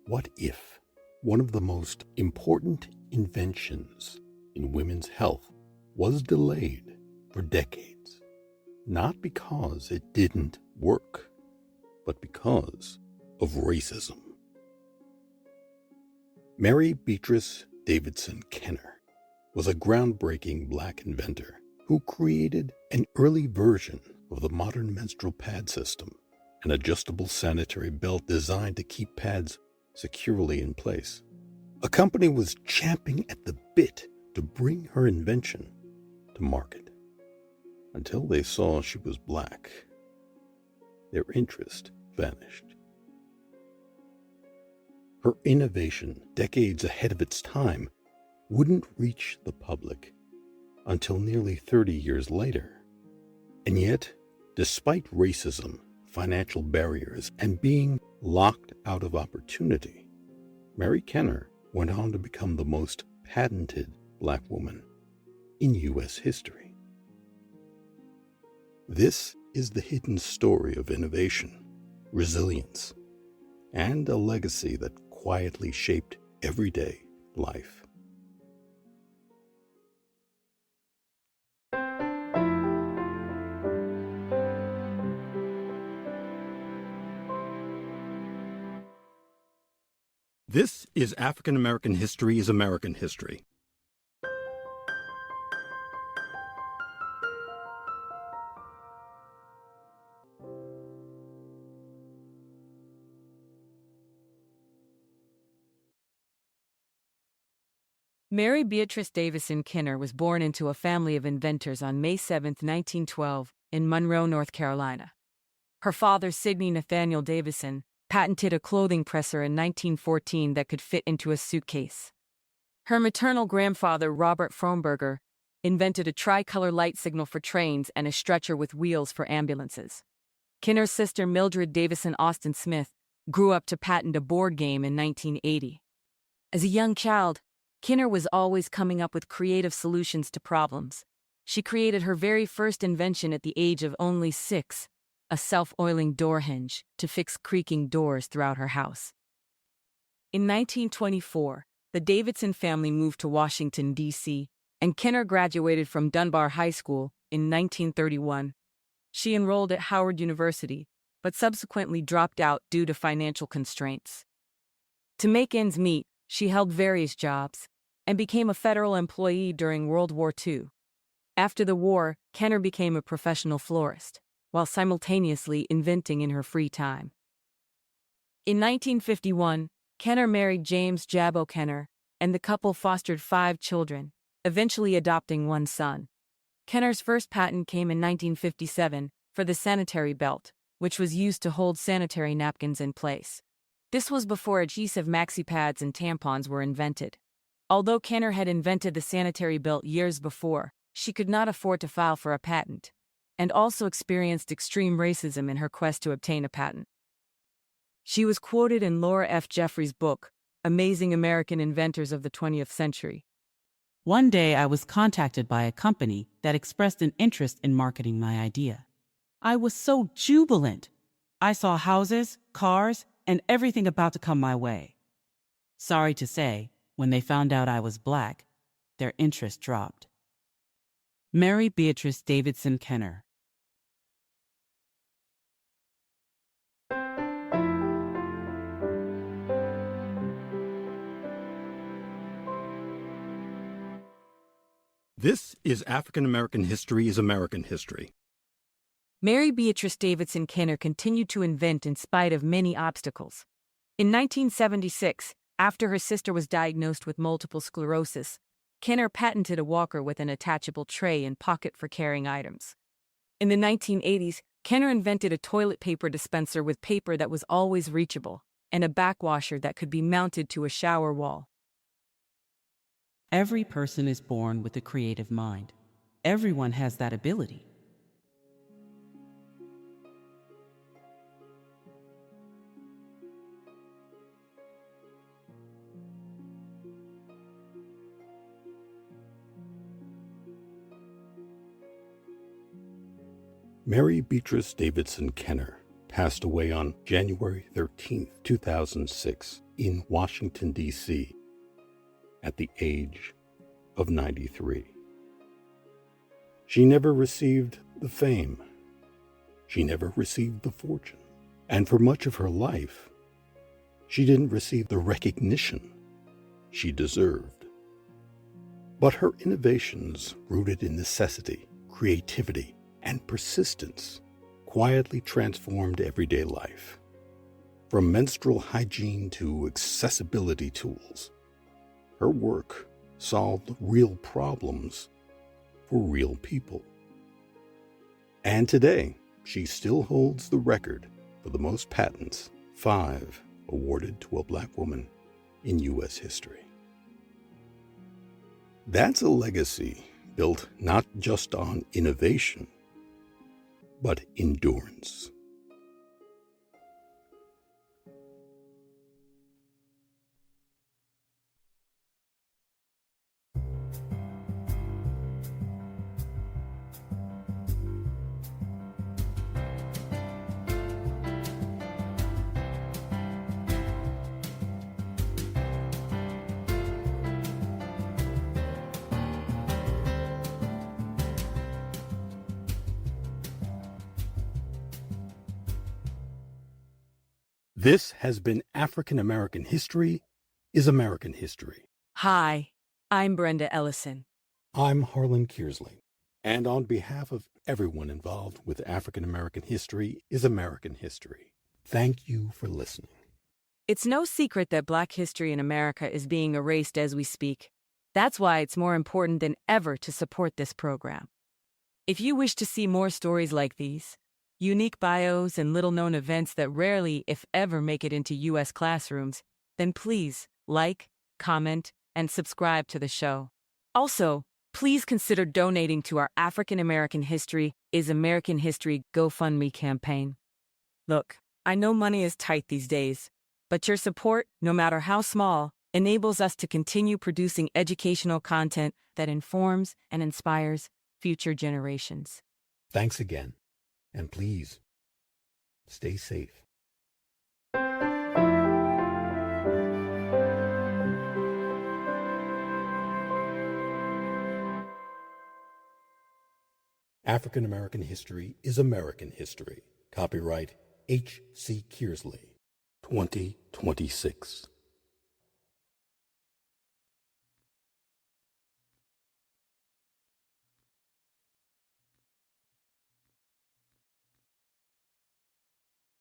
What if one of the most important inventions in women's health was delayed for decades? Not because it didn't work, but because of racism. Mary Beatrice Davidson Kenner was a groundbreaking Black inventor who created an early version of the modern menstrual pad system, an adjustable sanitary belt designed to keep pads securely in place. A company was champing at the bit to bring her invention to market. Until they saw she was Black, their interest vanished. Her innovation, decades ahead of its time, wouldn't reach the public until nearly 30 years later. And yet, despite racism, financial barriers, and being locked out of opportunity, Mary Kenner went on to become the most patented Black woman in U.S. history. This is the hidden story of innovation, resilience, and a legacy that quietly shaped everyday life. This is African American History is American History. Mary Beatrice Davidson Kenner was born into a family of inventors on May 7, 1912, in Monroe, North Carolina. Her father, Sidney Nathaniel Davidson, patented a clothing presser in 1914 that could fit into a suitcase. Her maternal grandfather, Robert Fromberger, invented a tricolor light signal for trains and a stretcher with wheels for ambulances. Kenner's sister, Mildred Davison Austin Smith, grew up to patent a board game in 1980. As a young child, Kenner was always coming up with creative solutions to problems. She created her very first invention at the age of only 6, a self-oiling door hinge to fix creaking doors throughout her house. In 1924, the Davidson family moved to Washington, D.C., and Kenner graduated from Dunbar High School in 1931. She enrolled at Howard University, but subsequently dropped out due to financial constraints. To make ends meet, she held various jobs and became a federal employee during World War II. After the war, Kenner became a professional florist, while simultaneously inventing in her free time. In 1951, Kenner married James Jabbo Kenner, and the couple fostered 5 children, eventually adopting 1 son. Kenner's first patent came in 1957 for the sanitary belt, which was used to hold sanitary napkins in place. This was before adhesive maxi pads and tampons were invented. Although Kenner had invented the sanitary belt years before, she could not afford to file for a patent, and also experienced extreme racism in her quest to obtain a patent. She was quoted in Laura F. Jeffrey's book, Amazing American Inventors of the 20th Century. One day I was contacted by a company that expressed an interest in marketing my idea. I was so jubilant. I saw houses, cars, and everything about to come my way. Sorry to say, when they found out I was Black, their interest dropped. Mary Beatrice Davidson Kenner. This is African American History is American History. Mary Beatrice Davidson Kenner continued to invent in spite of many obstacles. In 1976, after her sister was diagnosed with multiple sclerosis, Kenner patented a walker with an attachable tray and pocket for carrying items. In the 1980s, Kenner invented a toilet paper dispenser with paper that was always reachable, and a backwasher that could be mounted to a shower wall. Every person is born with a creative mind. Everyone has that ability. Mary Beatrice Davidson Kenner passed away on January 13, 2006, in Washington, D.C., at the age of 93. She never received the fame. She never received the fortune. And for much of her life, she didn't receive the recognition she deserved. But her innovations, rooted in necessity, creativity, and persistence, quietly transformed everyday life. From menstrual hygiene to accessibility tools, her work solved real problems for real people. And today, she still holds the record for the most patents, 5 awarded to a Black woman in U.S. history. That's a legacy built not just on innovation, but endurance. This has been African American History is American History. Hi, I'm Brenda Ellison. I'm Harlan Kearsley, and on behalf of everyone involved with African American History is American History, thank you for listening. It's no secret that Black history in America is being erased as we speak. That's why it's more important than ever to support this program. If you wish to see more stories like these, unique bios and little-known events that rarely, if ever, make it into U.S. classrooms, then please like, comment, and subscribe to the show. Also, please consider donating to our African American History is American History GoFundMe campaign. Look, I know money is tight these days, but your support, no matter how small, enables us to continue producing educational content that informs and inspires future generations. Thanks again, and please, stay safe. African American History is American History. Copyright H.C. Kearsley, 2026.